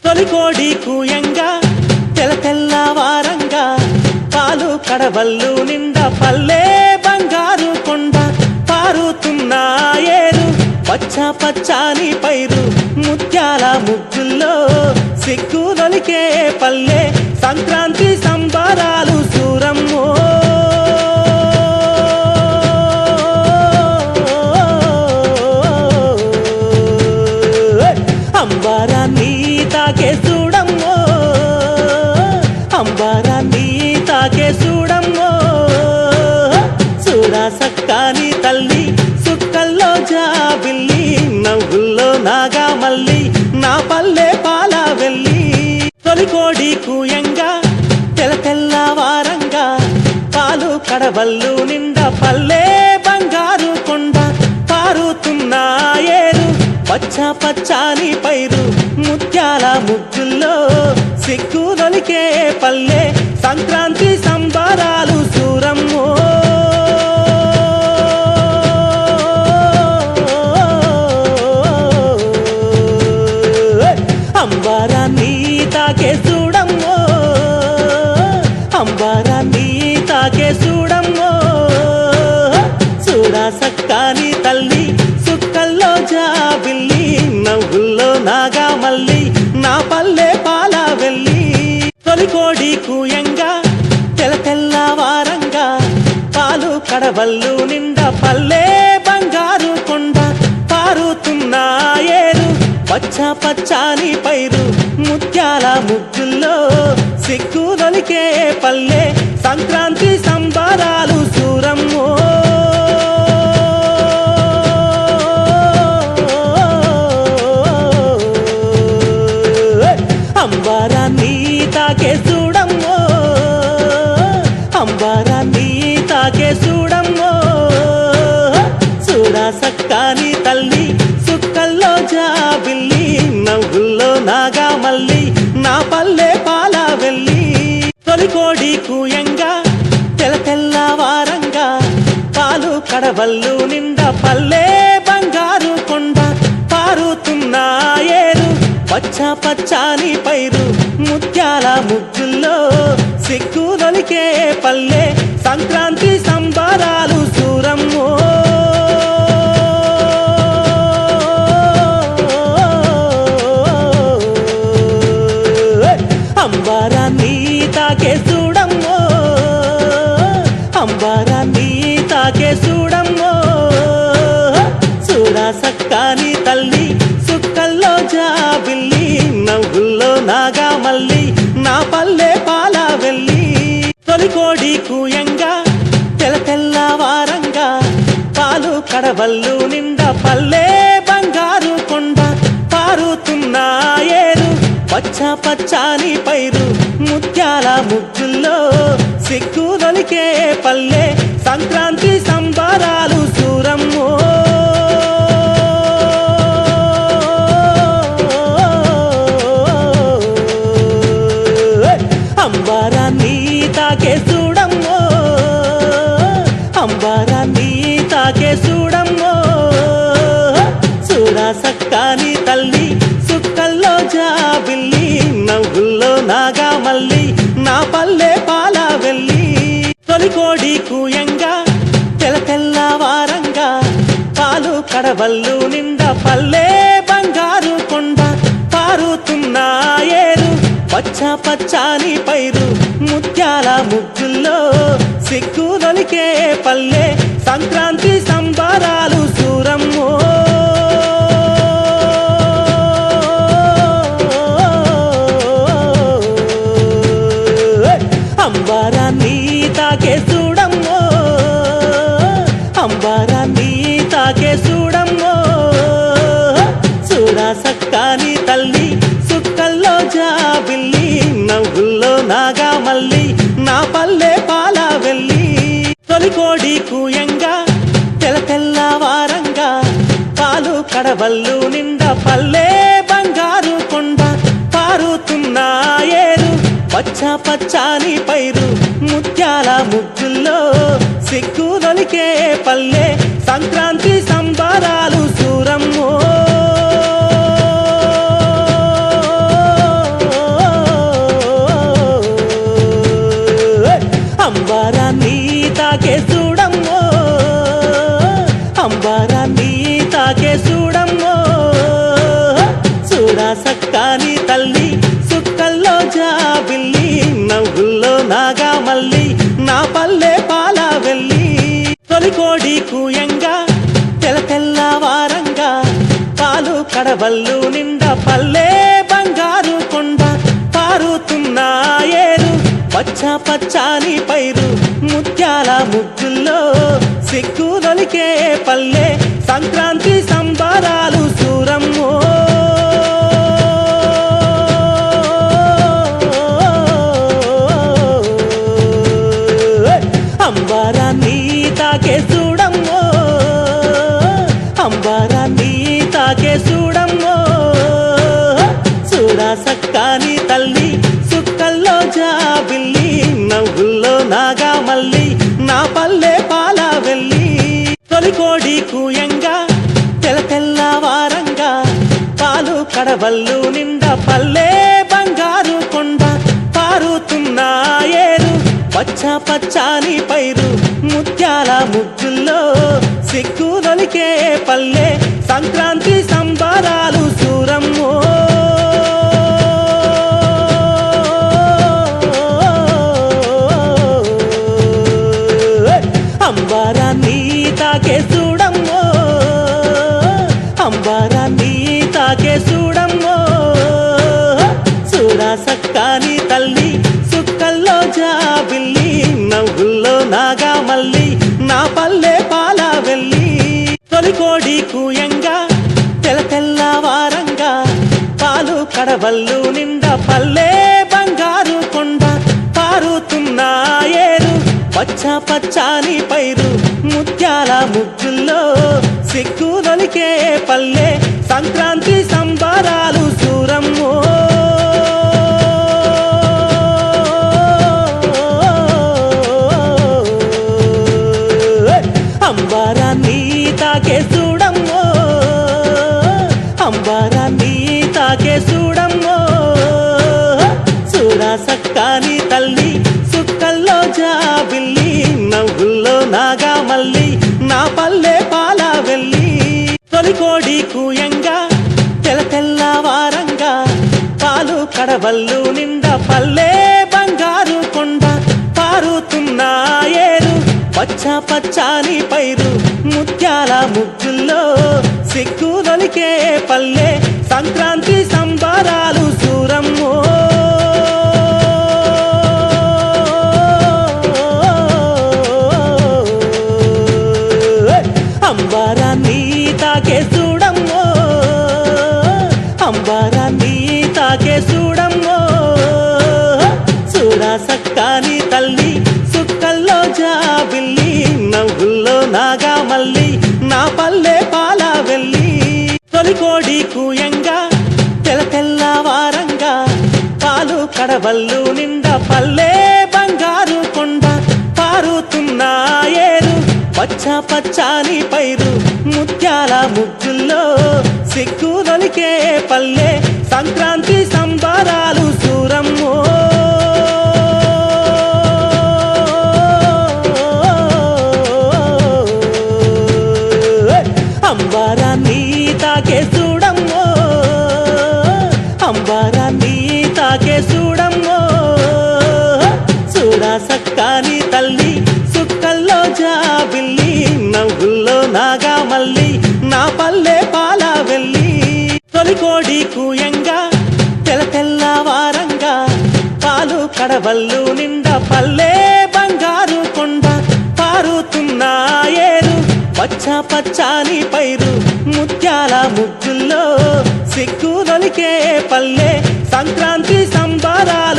తొలికోడి కూయంగా తెల తెల్లవారంగా పాలు కడవల్లు నిండా పల్లె బంగారు కొండ పారుతున్న ఏరు పచ్చ పచ్చాని పైరు ముత్యాల ముగ్గుల్లో సిగ్గులొలికే పల్లె సంక్రాంతి సంబరాలు సూరమ్మో అంబారాన్ని తాకే చూడమ్మో అంబారాన్ని తాకే చూడమ్మో చూడా సక్కాని తల్లి సుక్కల్లో జాబిల్లి నవ్వుల్లో నాగా మల్లి నా పల్లె పాల వెళ్ళి తొలికోడి కూయంగా తెల తెల్లవారంగా పాలు కడవల్లు నిండా పల్లె బంగారు కొండ పారుతున్న ఏరు పచ్చ పచ్చాని పైరు ముత్యాల ముగ్గుల్లో సిగ్గులొలికే పల్లె సంక్రాంతి సంబరాలు సూరమ్మో అంబారాన్ని తాకే చూడమ్మో అంబారాన్ని తాకే చూడమ్మో చూడా సక్కాని తల్లి సుక్కల్లో జాబిల్లి నవ్వుల్లో నాగా మల్లి నా పల్లె పాల వెళ్ళి తొలికోడి కూయంగా తెల తెల్లవారంగా పాలు కడవల్లు నిండా పల్లె బంగారు కొండ పారుతున్న ఏరు పచ్చ పచ్చాని పైరు ముత్యాల ముగ్గుల్లో సిగ్గులొలికే పల్లె సంక్రాంతి సంబరాలు సూరమ్మో అంబారాన్ని తాకే చూడమ్మో అంబారాన్ని తాకే చూడమ్మో చూడా సక్కాని తల్లి సుక్కల్లో జాబిల్లి నవ్వుల్లో నాగా మల్లి నా పల్లె పాల వెళ్ళి తొలికోడి కూయంగా తెల తెల్లవారంగా పాలు కడవల్లు నిండా పల్లె బంగారు కొండ పారుతున్న ఏరు పచ్చ పచ్చాని పైరు ముత్యాల ముగ్గుల్లో సిగ్గులొలికే పల్లె సంక్రాంతి సంబరాలు సూరమ్మో అంబారాన్ని తాకే చూడమ్మో అంబారాన్ని తాకే చూడమ్మో చూడా సక్కాని తల్లి సుక్కల్లో జాబిల్లి నవ్వుల్లో నాగా మల్లి నా పల్లె పాల వెళ్ళి తొలికోడి కూయంగా తెల తెల్లవారంగా పాలు కడవల్లు నిండా పల్లె బంగారు కొండ పారుతున్న ఏరు పచ్చ పచ్చాని పైరు ముత్యాల ముగ్గుల్లో సిగ్గులొలికే పల్లె సంక్రాంతి సంబరాలు సూరమ్మో అంబారాన్ని తాకే చూడమ్మో అంబారాన్ని తాకే చూడమ్మో చూడా సక్కాని తల్లి సుక్కల్లో జాబిల్లి నవ్వుల్లో నాగా మల్లి నా పల్లె పాల వెళ్ళి తొలికోడి కూయంగా తెల తెల్లవారంగా పాలు కడవల్లు నిండా పల్లె బంగారు కొండ పారుతున్న ఏరు పచ్చ పచ్చాని పైరు ముత్యాల ముగ్గుల్లో సిగ్గులొలికే పల్లె సంక్రాంతి సంబరాలు సూరమ్మో అంబారాన్ని తాకే చూడమ్మో అంబారాన్ని తాకే చూడమ్మో చూడా సక్కాని తల్లి సుక్కల్లో జాబిల్లి నవ్వుల్లో నాగా మల్లి నా పల్లె పాల వెళ్ళి తొలికోడి కూయంగా తెల తెల్లవారంగా పాలు కడవల్లు నిండా పల్లె బంగారు కొండ పారుతున్న ఏరు పచ్చ పచ్చాని పైరు ముత్యాల ముగ్గుల్లో సిగ్గులొలికే పల్లె సంక్రాంతి సంబరాలు సూరమ్మో సక్కాని తల్లి సుక్కల్లో జాబిల్లి నవ్వుల్లో నాగా మల్లి నా పల్లె పాల వెళ్ళి తొలికోడి కూయంగా తెల్లవారంగా పాలు కడవల్లు నిండా పల్లె బంగారు కొండ పారుతున్న ఏరు పచ్చ పచ్చాని పైరు ముత్యాల ముగ్గుల్లో సిగ్గులొలికే పల్లె సంక్రాంతి సంబరాలు సూరమ్మో అంబారాన్ని తాకే చూడమ్మో అంబారాన్ని తాకే చూడమ్మో చూడా సక్కాని తల్లి సుక్కల్లో జాబిల్లి నవ్వుల్లో నాగా మల్లి నా పల్లె పాల వెళ్ళి తొలికోడి కూయంగా తెల్లవారంగా పాలు కడవల్లు నిండా పల్లె బంగారు కొండ పారుతున్న ఏరు పచ్చ పచ్చాని పైరు ముత్యాల ముగ్గుల్లో సిగ్గులొలికే పల్లె సంక్రాంతి సంబరాలు సూరమ్మో అంబారాన్ని తాకే చూడమ్మో అంబారాన్ని తాకే చూడమ్మో చూడా సక్కాని తల్లి సుక్కల్లో జాబిల్లి నవ్వుల్లో నాగా మల్లి నా పల్లె పాల వెళ్ళి తొలికోడి కూయంగా తెల్లవారంగా పాలు కడవల్లు నిండా పల్లె బంగారు కొండ పారుతున్న ఏరు పచ్చ పచ్చాని పైరు ముత్యాల ముగ్గుల్లో సిగ్గులొలికే పల్లె సంక్రాంతి సంబరాలు సూరమ్మో అంబారాన్ని తాకే చూడమ్మో అంబారాన్ని తాకే చూడమ్మో చూడా సక్కాని తల్లి సుక్కల్లో జాబిల్లి నవ్వుల్లో నాగా మల్లి నా పల్లె పాల వెళ్ళి తొలికోడి కూయంగా తెల్లవారంగా పాలు కడవల్లు నిండా పల్లె బంగారు కొండ పారుతున్న ఏరు పచ్చ పచ్చాని పైరు ముత్యాల ముగ్గుల్లో సిగ్గులొలికే పల్లె సంక్రాంతి సంబరాలు సూరమ్మో అంబారాన్ని తాకే చూడమ్మో అంబారాన్ని తాకే చూడమ్మో చూడా సక్కాని తల్లి సుక్కల్లో జాబిల్లి నవ్వుల్లో నాగా మల్లి నా పల్లె పాల వెళ్ళి తొలికోడి కూయంగా తెల్లవారంగా పాలు కడవల్లు నిండా పల్లె బంగారు కొండ పారుతున్న ఏరు పచ్చ పచ్చాని పైరు ముత్యాల ముగ్గుల్లో సిగ్గులొలికే పల్లె సంక్రాంతి సంబరాలు సూరమ్మో అంబారాన్ని తాకే చూడమ్మో అంబారాన్ని తాకే చూడమ్మో చూడా సక్కాని తల్లి సుక్కల్లో జాబిల్లి నవ్వుల్లో నాగా మల్లి నా పల్లె పాల వెళ్ళి తొలికోడి కూయంగా తెల్లవారంగా పాలు కడవల్లు నిండా పల్లె బంగారు కొండ పారుతున్న ఏరు పచ్చ పచ్చాని పైరు ముత్యాల ముగ్గుల్లో సిగ్గులొలికే పల్లె సంక్రాంతి సంబరాలు